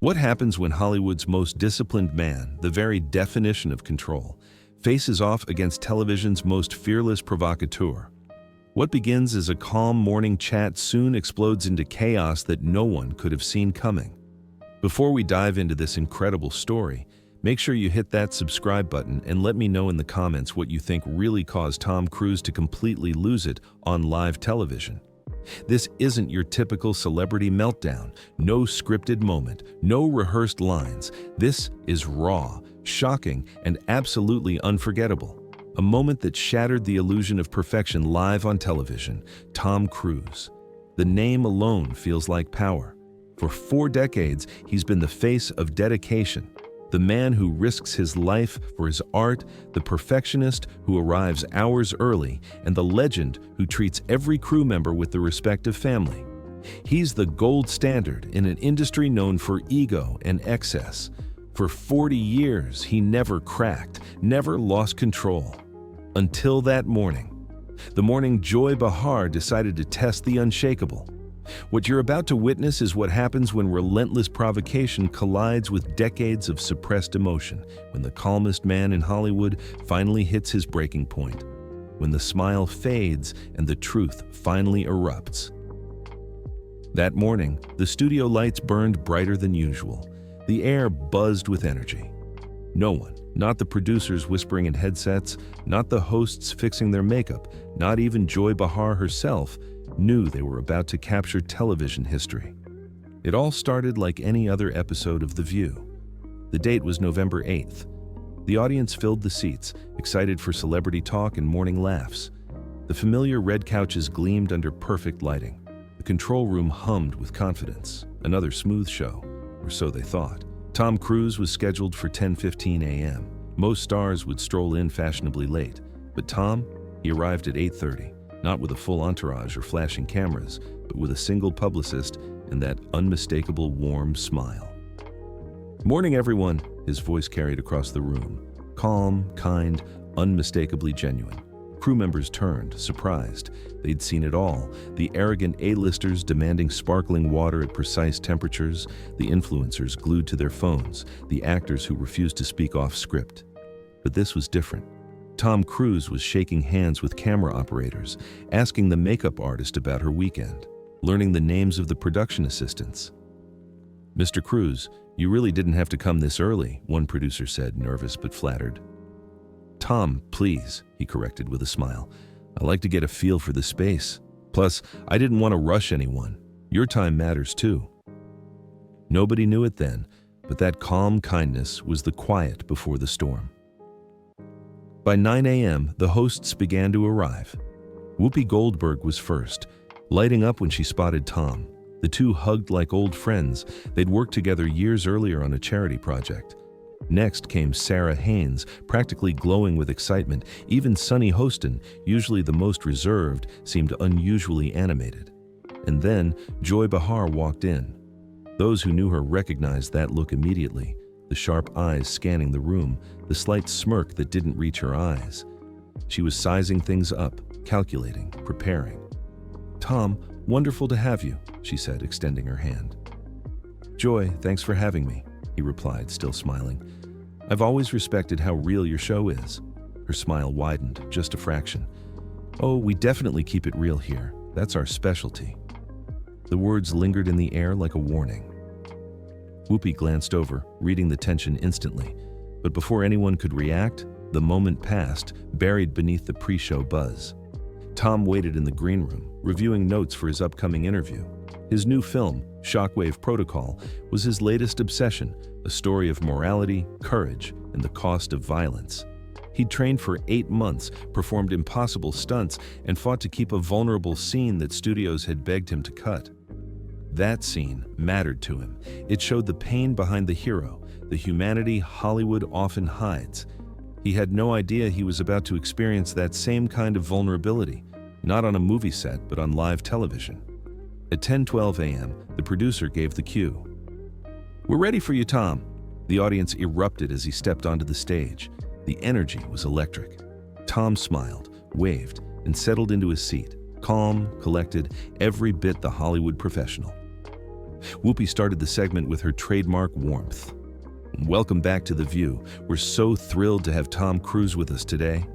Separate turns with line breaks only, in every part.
What happens when Hollywood's most disciplined man, the very definition of control, faces off against television's most fearless provocateur? What begins as a calm morning chat soon explodes into chaos that no one could have seen coming. Before we dive into this incredible story, make sure you hit that subscribe button and let me know in the comments what you think really caused Tom Cruise to completely lose it on live television. This isn't your typical celebrity meltdown, no scripted moment, no rehearsed lines. This is raw, shocking, and absolutely unforgettable. A moment that shattered the illusion of perfection live on television. Tom Cruise. The name alone feels like power. For 4 decades, he's been the face of dedication, the man who risks his life for his art, the perfectionist who arrives hours early, and the legend who treats every crew member with the respect of family. He's the gold standard in an industry known for ego and excess. For 40 years, he never cracked, never lost control. Until that morning. The morning Joy Behar decided to test the unshakable. What you're about to witness is what happens when relentless provocation collides with decades of suppressed emotion, when the calmest man in Hollywood finally hits his breaking point, when the smile fades and the truth finally erupts. That morning, the studio lights burned brighter than usual. The air buzzed with energy. No one, not the producers whispering in headsets, not the hosts fixing their makeup, not even Joy Behar herself, knew they were about to capture television history. It all started like any other episode of The View. The date was November 8th. The audience filled the seats, excited for celebrity talk and morning laughs. The familiar red couches gleamed under perfect lighting. The control room hummed with confidence. Another smooth show, or so they thought. Tom Cruise was scheduled for 10:15 a.m. Most stars would stroll in fashionably late, but Tom, he arrived at 8:30. Not with a full entourage or flashing cameras, but with a single publicist and that unmistakable warm smile. "Morning, everyone," his voice carried across the room. Calm, kind, unmistakably genuine. Crew members turned, surprised. They'd seen it all. The arrogant A-listers demanding sparkling water at precise temperatures, the influencers glued to their phones, the actors who refused to speak off script. But this was different. Tom Cruise was shaking hands with camera operators, asking the makeup artist about her weekend, learning the names of the production assistants. "Mr. Cruise, you really didn't have to come this early," one producer said, nervous but flattered. "Tom, please," he corrected with a smile. "I like to get a feel for the space. Plus, I didn't want to rush anyone. Your time matters too." Nobody knew it then, but that calm kindness was the quiet before the storm. By 9 a.m., the hosts began to arrive. Whoopi Goldberg was first, lighting up when she spotted Tom. The two hugged like old friends. They'd worked together years earlier on a charity project. Next came Sarah Haynes, practically glowing with excitement. Even Sunny Hostin, usually the most reserved, seemed unusually animated. And then Joy Behar walked in. Those who knew her recognized that look immediately. The sharp eyes scanning the room, the slight smirk that didn't reach her eyes. She was sizing things up, calculating, preparing. "Tom, wonderful to have you," she said, extending her hand. "Joy, thanks for having me," he replied, still smiling. "I've always respected how real your show is." Her smile widened, just a fraction. "Oh, we definitely keep it real here. That's our specialty." The words lingered in the air like a warning. Whoopi glanced over, reading the tension instantly. But before anyone could react, the moment passed, buried beneath the pre-show buzz. Tom waited in the green room, reviewing notes for his upcoming interview. His new film, Shockwave Protocol, was his latest obsession, a story of morality, courage, and the cost of violence. He'd trained for 8 months, performed impossible stunts, and fought to keep a vulnerable scene that studios had begged him to cut. That scene mattered to him. It showed the pain behind the hero, the humanity Hollywood often hides. He had no idea he was about to experience that same kind of vulnerability, not on a movie set, but on live television. At 10:12 a.m., the producer gave the cue. "We're ready for you, Tom." The audience erupted as he stepped onto the stage. The energy was electric. Tom smiled, waved, and settled into his seat, calm, collected, every bit the Hollywood professional. Whoopi started the segment with her trademark warmth. "Welcome back to The View. We're so thrilled to have Tom Cruise with us today."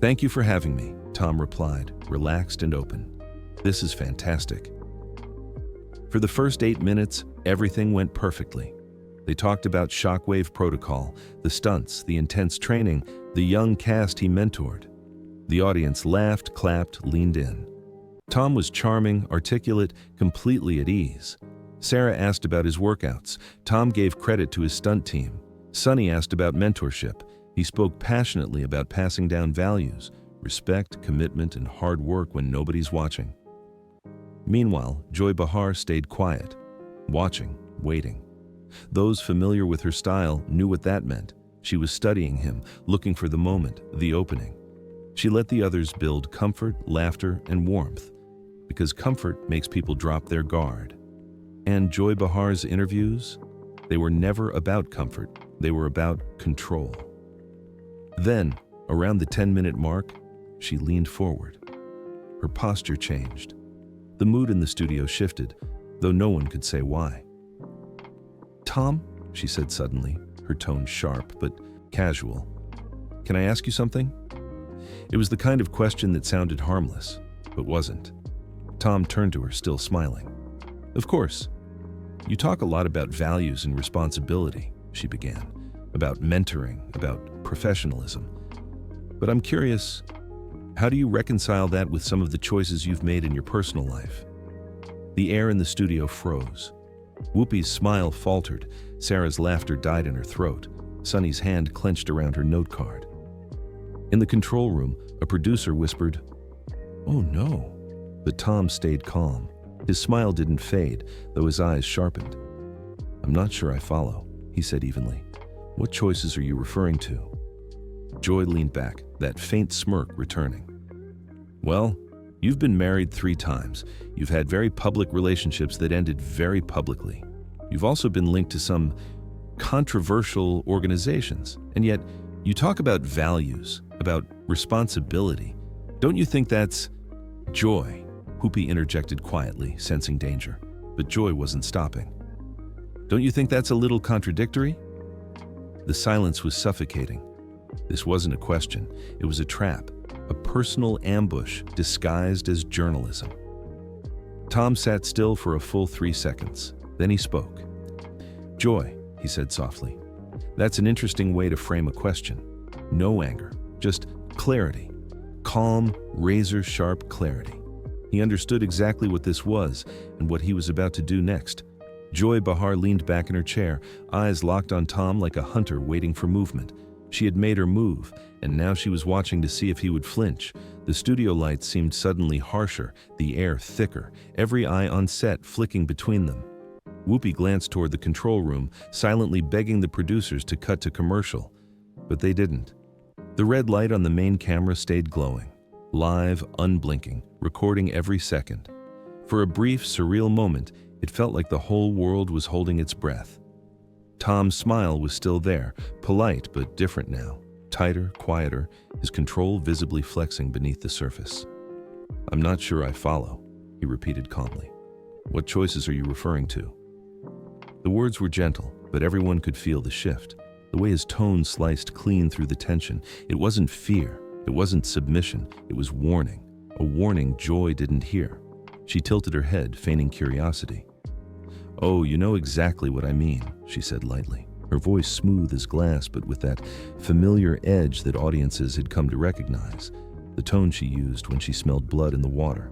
"Thank you for having me," Tom replied, relaxed and open. "This is fantastic." For the first 8 minutes, everything went perfectly. They talked about shockwave protocol, the stunts, the intense training, the young cast he mentored. The audience laughed, clapped, leaned in. Tom was charming, articulate, completely at ease. Sarah asked about his workouts. Tom gave credit to his stunt team. Sonny asked about mentorship. He spoke passionately about passing down values, respect, commitment, and hard work when nobody's watching. Meanwhile, Joy Behar stayed quiet, watching, waiting. Those familiar with her style knew what that meant. She was studying him, looking for the moment, the opening. She let the others build comfort, laughter, and warmth, because comfort makes people drop their guard. And Joy Behar's interviews? They were never about comfort. They were about control. Then, around the 10-minute mark, she leaned forward. Her posture changed. The mood in the studio shifted, though no one could say why. "Tom," she said suddenly, her tone sharp but casual. "Can I ask you something?" It was the kind of question that sounded harmless, but wasn't. Tom turned to her, still smiling. "Of course. You talk a lot about values and responsibility," she began, "about mentoring, about professionalism. But I'm curious, how do you reconcile that with some of the choices you've made in your personal life?" The air in the studio froze. Whoopi's smile faltered. Sarah's laughter died in her throat. Sonny's hand clenched around her note card. In the control room, a producer whispered, "Oh no." But Tom stayed calm. His smile didn't fade, though his eyes sharpened. "I'm not sure I follow," he said evenly. "What choices are you referring to?" Joy leaned back, that faint smirk returning. "Well, you've been married 3 times. You've had very public relationships that ended very publicly. You've also been linked to some controversial organizations. And yet, you talk about values, about responsibility. Don't you think that's—" "Joy," Whoopi interjected quietly, sensing danger. But Joy wasn't stopping. "Don't you think that's a little contradictory?" The silence was suffocating. This wasn't a question. It was a trap, a personal ambush disguised as journalism. Tom sat still for a full 3 seconds. Then he spoke. "Joy," he said softly, "that's an interesting way to frame a question. No anger, just clarity. Calm, razor-sharp clarity." He understood exactly what this was and what he was about to do next. Joy Behar leaned back in her chair, eyes locked on Tom like a hunter waiting for movement. She had made her move, and now she was watching to see if he would flinch. The studio lights seemed suddenly harsher, the air thicker, every eye on set flicking between them. Whoopi glanced toward the control room, silently begging the producers to cut to commercial. But they didn't. The red light on the main camera stayed glowing, live, unblinking, recording every second. For a brief, surreal moment, it felt like the whole world was holding its breath. Tom's smile was still there, polite but different now, tighter, quieter, his control visibly flexing beneath the surface. "I'm not sure I follow," he repeated calmly. "What choices are you referring to?" The words were gentle, but everyone could feel the shift. The way his tone sliced clean through the tension. It wasn't fear, it wasn't submission, it was warning. A warning Joy didn't hear. She tilted her head, feigning curiosity. "Oh, you know exactly what I mean," she said lightly, her voice smooth as glass but with that familiar edge that audiences had come to recognize, the tone she used when she smelled blood in the water.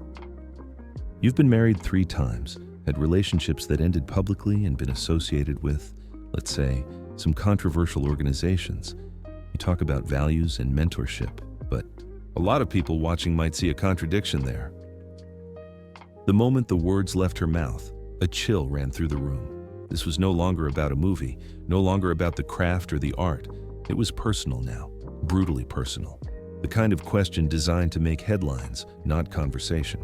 "You've been married 3 times, had relationships that ended publicly and been associated with, let's say, some controversial organizations. You talk about values and mentorship, but a lot of people watching might see a contradiction there." The moment the words left her mouth, a chill ran through the room. This was no longer about a movie, no longer about the craft or the art. It was personal now, brutally personal. The kind of question designed to make headlines, not conversation.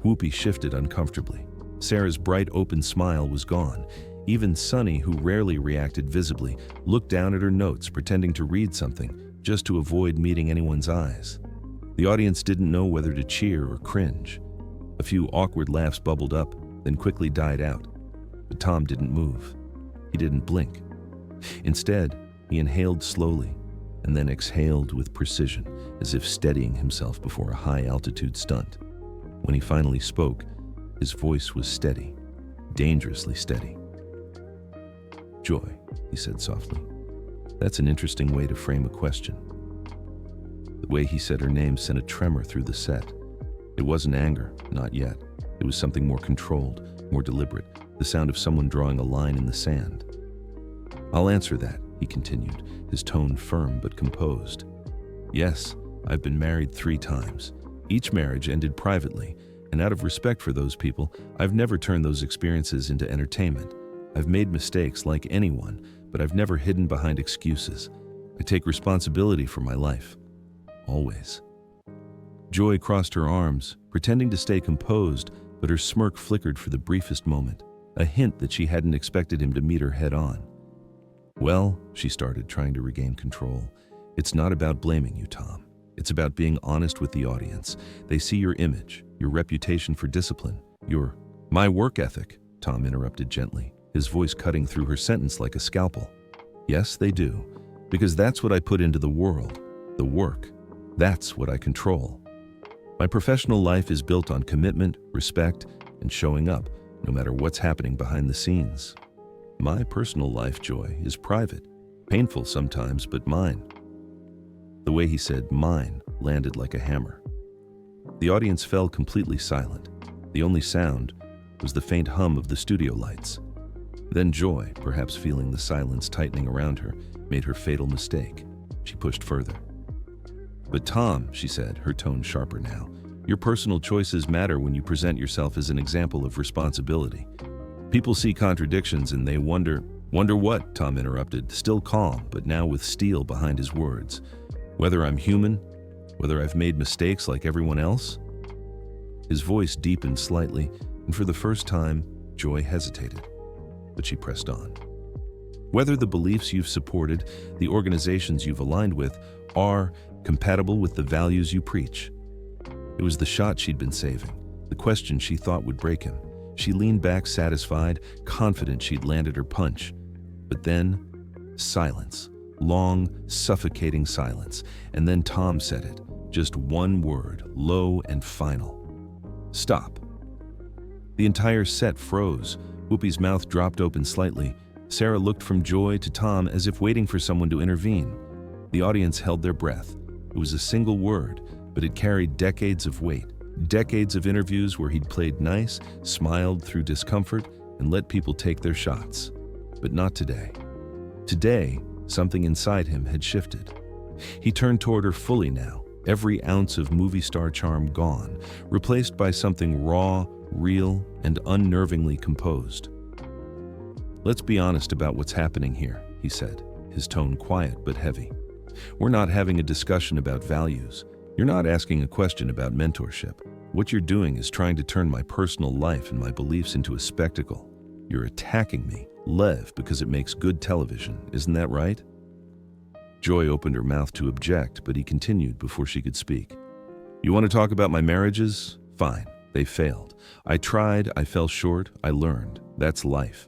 Whoopi shifted uncomfortably. Sarah's bright, open smile was gone. Even Sonny, who rarely reacted visibly, looked down at her notes, pretending to read something, just to avoid meeting anyone's eyes. The audience didn't know whether to cheer or cringe. A few awkward laughs bubbled up, then quickly died out. But Tom didn't move. He didn't blink. Instead, he inhaled slowly and then exhaled with precision, as if steadying himself before a high-altitude stunt. When he finally spoke, his voice was steady, dangerously steady. "Joy," he said softly. "That's an interesting way to frame a question." The way he said her name sent a tremor through the set. It wasn't anger, not yet. It was something more controlled, more deliberate, the sound of someone drawing a line in the sand. "I'll answer that," he continued, his tone firm but composed. "Yes, I've been married 3 times. Each marriage ended privately, and out of respect for those people, I've never turned those experiences into entertainment. I've made mistakes like anyone, but I've never hidden behind excuses. I take responsibility for my life. Always." Joy crossed her arms, pretending to stay composed, but her smirk flickered for the briefest moment, a hint that she hadn't expected him to meet her head on. "Well," she started, trying to regain control, "it's not about blaming you, Tom. It's about being honest with the audience. They see your image, your reputation for discipline, your—" "My work ethic," Tom interrupted gently, his voice cutting through her sentence like a scalpel. "Yes, they do, because that's what I put into the world, the work. That's what I control. My professional life is built on commitment, respect, and showing up, no matter what's happening behind the scenes. My personal life, Joy, is private, painful sometimes, but mine." The way he said "mine" landed like a hammer. The audience fell completely silent. The only sound was the faint hum of the studio lights. Then Joy, perhaps feeling the silence tightening around her, made her fatal mistake. She pushed further. "But Tom," she said, her tone sharper now, "your personal choices matter when you present yourself as an example of responsibility. People see contradictions and they wonder—" "Wonder what?" Tom interrupted, still calm, but now with steel behind his words. "Whether I'm human? Whether I've made mistakes like everyone else?" His voice deepened slightly, and for the first time, Joy hesitated. But she pressed on. "Whether the beliefs you've supported, the organizations you've aligned with, are compatible with the values you preach." It was the shot she'd been saving, the question she thought would break him. She leaned back satisfied, confident she'd landed her punch. But then, silence. Long, suffocating silence. And then Tom said it. Just one word, low and final. "Stop." The entire set froze. Whoopi's mouth dropped open slightly. Sarah looked from Joy to Tom as if waiting for someone to intervene. The audience held their breath. It was a single word, but it carried decades of weight. Decades of interviews where he'd played nice, smiled through discomfort, and let people take their shots. But not today. Today, something inside him had shifted. He turned toward her fully now, every ounce of movie star charm gone, replaced by something raw, real, and unnervingly composed. "Let's be honest about what's happening here," he said, his tone quiet but heavy. "We're not having a discussion about values. You're not asking a question about mentorship. What you're doing is trying to turn my personal life and my beliefs into a spectacle. You're attacking me, Lev, because it makes good television. Isn't that right?" Joy opened her mouth to object, but he continued before she could speak. "You want to talk about my marriages? Fine. They failed. I tried, I fell short, I learned. That's life.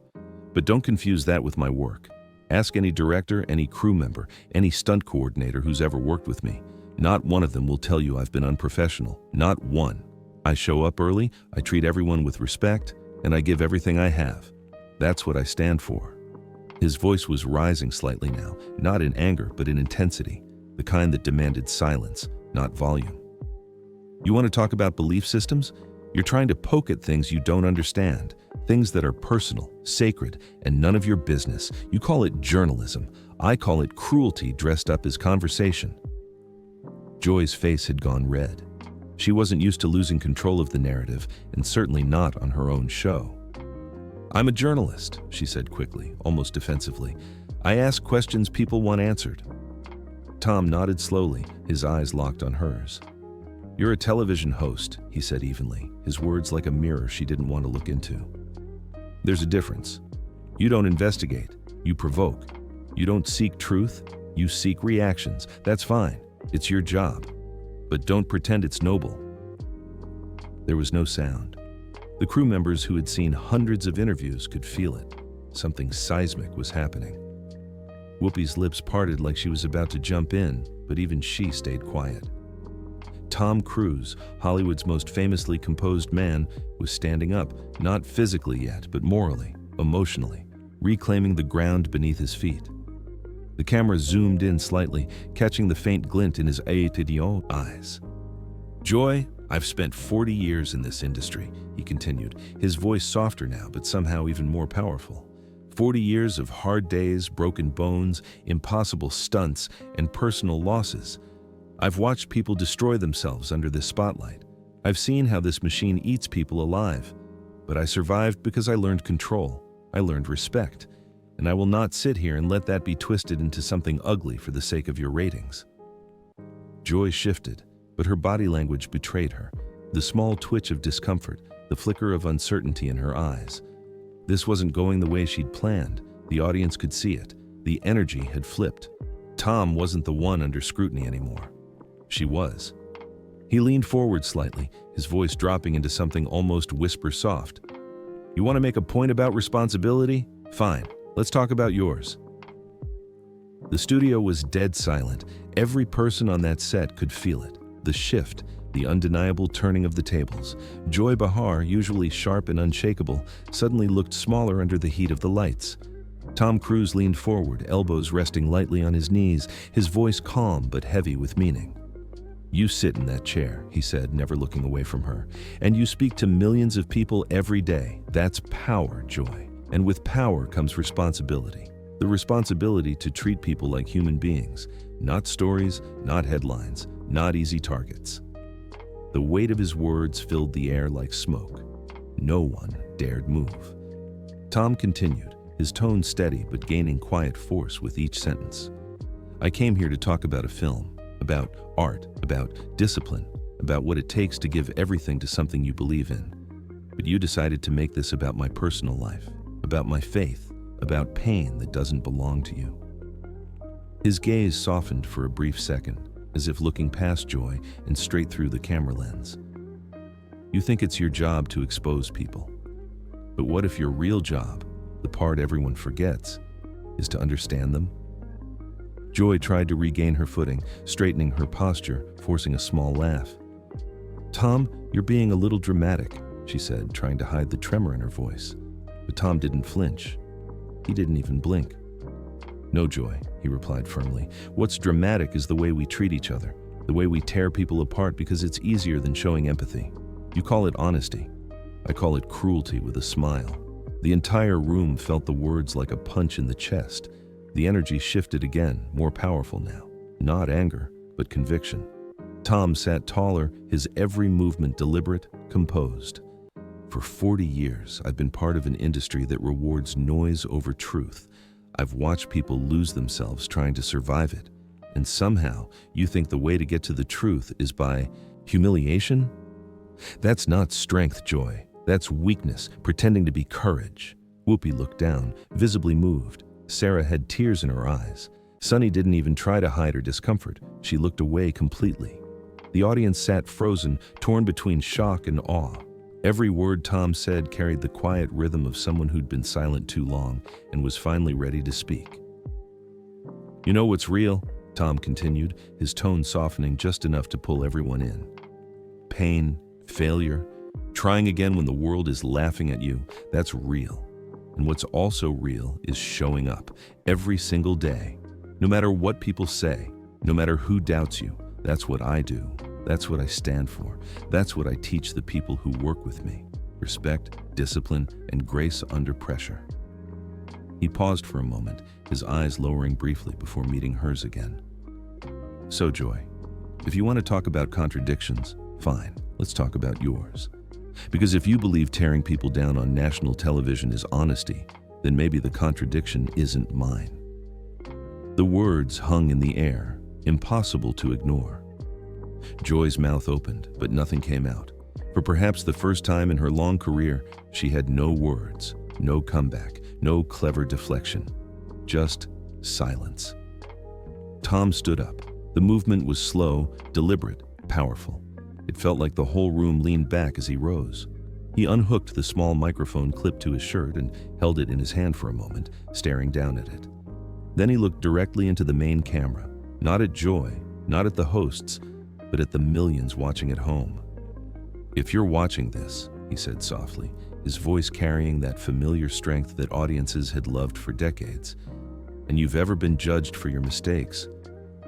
But don't confuse that with my work. Ask any director, any crew member, any stunt coordinator who's ever worked with me. Not one of them will tell you I've been unprofessional. Not one. I show up early, I treat everyone with respect, and I give everything I have. That's what I stand for." His voice was rising slightly now, not in anger, but in intensity, the kind that demanded silence, not volume. "You want to talk about belief systems? You're trying to poke at things you don't understand, things that are personal, sacred, and none of your business. You call it journalism. I call it cruelty dressed up as conversation." Joy's face had gone red. She wasn't used to losing control of the narrative, and certainly not on her own show. "I'm a journalist," she said quickly, almost defensively. "I ask questions people want answered." Tom nodded slowly, his eyes locked on hers. "You're a television host," he said evenly, his words like a mirror she didn't want to look into. "There's a difference. You don't investigate, you provoke. You don't seek truth, you seek reactions. That's fine. It's your job. But don't pretend it's noble." There was no sound. The crew members who had seen hundreds of interviews could feel it. Something seismic was happening. Whoopi's lips parted like she was about to jump in, but even she stayed quiet. Tom Cruise, Hollywood's most famously composed man, was standing up, not physically yet, but morally, emotionally, reclaiming the ground beneath his feet. The camera zoomed in slightly, catching the faint glint in his eyes. "Joy, I've spent 40 years in this industry," he continued, his voice softer now, but somehow even more powerful. 40 years of hard days, broken bones, impossible stunts, and personal losses. I've watched people destroy themselves under this spotlight. I've seen how this machine eats people alive. But I survived because I learned control. I learned respect. And I will not sit here and let that be twisted into something ugly for the sake of your ratings. Joy shifted, but her body language betrayed her. The small twitch of discomfort, the flicker of uncertainty in her eyes. This wasn't going the way she'd planned. The audience could see it. The energy had flipped. Tom wasn't the one under scrutiny anymore. She was. He leaned forward slightly, his voice dropping into something almost whisper-soft. "You want to make a point about responsibility? Fine, let's talk about yours." The studio was dead silent. Every person on that set could feel it. The shift, the undeniable turning of the tables. Joy Behar, usually sharp and unshakable, suddenly looked smaller under the heat of the lights. Tom Cruise leaned forward, elbows resting lightly on his knees, his voice calm but heavy with meaning. "You sit in that chair," he said, never looking away from her, "and you speak to millions of people every day. That's power, Joy. And with power comes responsibility. The responsibility to treat people like human beings, not stories, not headlines, not easy targets." The weight of his words filled the air like smoke. No one dared move. Tom continued, his tone steady but gaining quiet force with each sentence. "I came here to talk about a film, about art, about discipline, about what it takes to give everything to something you believe in. But you decided to make this about my personal life, about my faith, about pain that doesn't belong to you." His gaze softened for a brief second, as if looking past Joy and straight through the camera lens. "You think it's your job to expose people. But what if your real job, the part everyone forgets, is to understand them?" Joy tried to regain her footing, straightening her posture, forcing a small laugh. "Tom, you're being a little dramatic," she said, trying to hide the tremor in her voice. But Tom didn't flinch. He didn't even blink. "No, Joy," he replied firmly. "What's dramatic is the way we treat each other, the way we tear people apart because it's easier than showing empathy. You call it honesty. I call it cruelty with a smile." The entire room felt the words like a punch in the chest. The energy shifted again, more powerful now. Not anger, but conviction. Tom sat taller, his every movement deliberate, composed. "For 40 years, I've been part of an industry that rewards noise over truth. I've watched people lose themselves trying to survive it. And somehow, you think the way to get to the truth is by humiliation? That's not strength, Joy. That's weakness, pretending to be courage." Whoopi looked down, visibly moved. Sarah had tears in her eyes. Sunny didn't even try to hide her discomfort. She looked away completely. The audience sat frozen, torn between shock and awe. Every word Tom said carried the quiet rhythm of someone who'd been silent too long and was finally ready to speak. "You know what's real?" Tom continued, his tone softening just enough to pull everyone in. "Pain, failure, trying again when the world is laughing at you, that's real. And what's also real is showing up every single day. No matter what people say, no matter who doubts you, that's what I do. That's what I stand for. That's what I teach the people who work with me. Respect, discipline, and grace under pressure." He paused for a moment, his eyes lowering briefly before meeting hers again. "So, Joy, if you want to talk about contradictions, fine, let's talk about yours. Because if you believe tearing people down on national television is honesty, then maybe the contradiction isn't mine." The words hung in the air, impossible to ignore. Joy's mouth opened, but nothing came out. For perhaps the first time in her long career, she had no words, no comeback, no clever deflection. Just silence. Tom stood up. The movement was slow, deliberate, powerful. It felt like the whole room leaned back as he rose. He unhooked the small microphone clipped to his shirt and held it in his hand for a moment, staring down at it. Then he looked directly into the main camera, not at Joy, not at the hosts, but at the millions watching at home. "If you're watching this," he said softly, his voice carrying that familiar strength that audiences had loved for decades, "and you've ever been judged for your mistakes,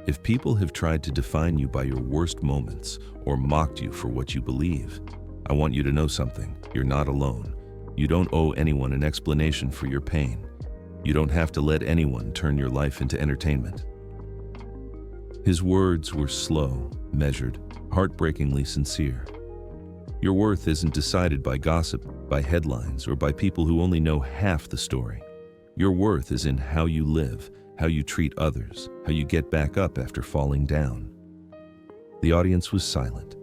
if people have tried to define you by your worst moments or mocked you for what you believe, I want you to know something. You're not alone. You don't owe anyone an explanation for your pain. You don't have to let anyone turn your life into entertainment." His words were slow, measured, heartbreakingly sincere. Your worth isn't decided by gossip, by headlines, or by people who only know half the story. Your worth is in how you live, how you treat others, how you get back up after falling down. The audience was silent.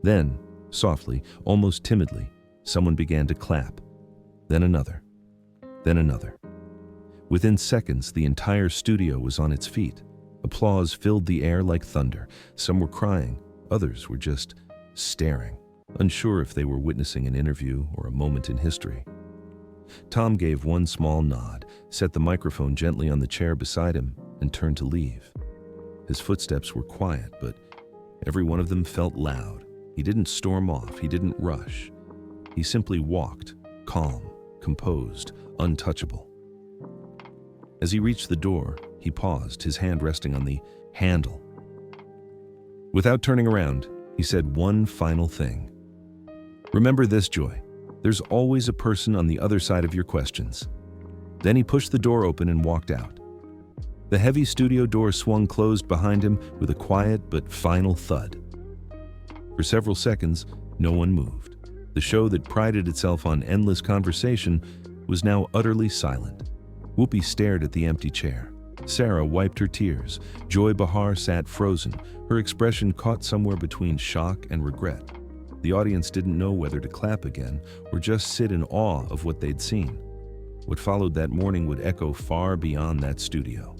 Then, softly, almost timidly, someone began to clap. Then another. Then another. Within seconds, the entire studio was on its feet. Applause filled the air like thunder. Some were crying, others were just staring, unsure if they were witnessing an interview or a moment in history. Tom gave one small nod, set the microphone gently on the chair beside him, and turned to leave. His footsteps were quiet, but every one of them felt loud. He didn't storm off, he didn't rush. He simply walked, calm, composed, untouchable. As he reached the door, he paused, his hand resting on the handle. Without turning around, he said one final thing. "Remember this, Joy. There's always a person on the other side of your questions." Then he pushed the door open and walked out. The heavy studio door swung closed behind him with a quiet but final thud. For several seconds, no one moved. The show that prided itself on endless conversation was now utterly silent. Whoopi stared at the empty chair. Sarah wiped her tears. Joy Behar sat frozen, her expression caught somewhere between shock and regret. The audience didn't know whether to clap again or just sit in awe of what they'd seen. What followed that morning would echo far beyond that studio.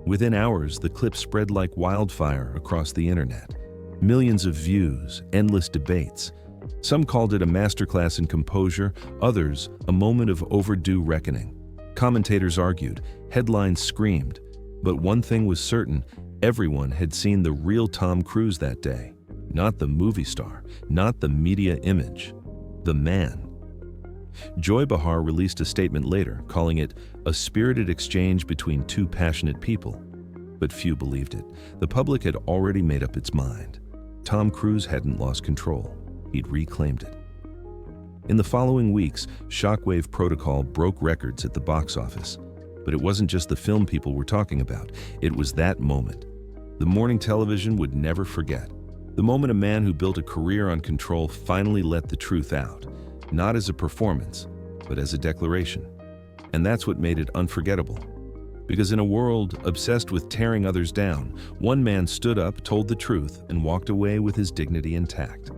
Within hours, the clip spread like wildfire across the internet. Millions of views, endless debates. Some called it a masterclass in composure, others a moment of overdue reckoning. Commentators argued, headlines screamed, but one thing was certain: everyone had seen the real Tom Cruise that day. Not the movie star, not the media image, the man. Joy Behar released a statement later, calling it a spirited exchange between two passionate people. But few believed it. The public had already made up its mind. Tom Cruise hadn't lost control. He'd reclaimed it. In the following weeks, Shockwave Protocol broke records at the box office. But it wasn't just the film people were talking about. It was that moment. The morning television would never forget. The moment a man who built a career on control finally let the truth out, not as a performance, but as a declaration. And that's what made it unforgettable. Because in a world obsessed with tearing others down, one man stood up, told the truth, and walked away with his dignity intact.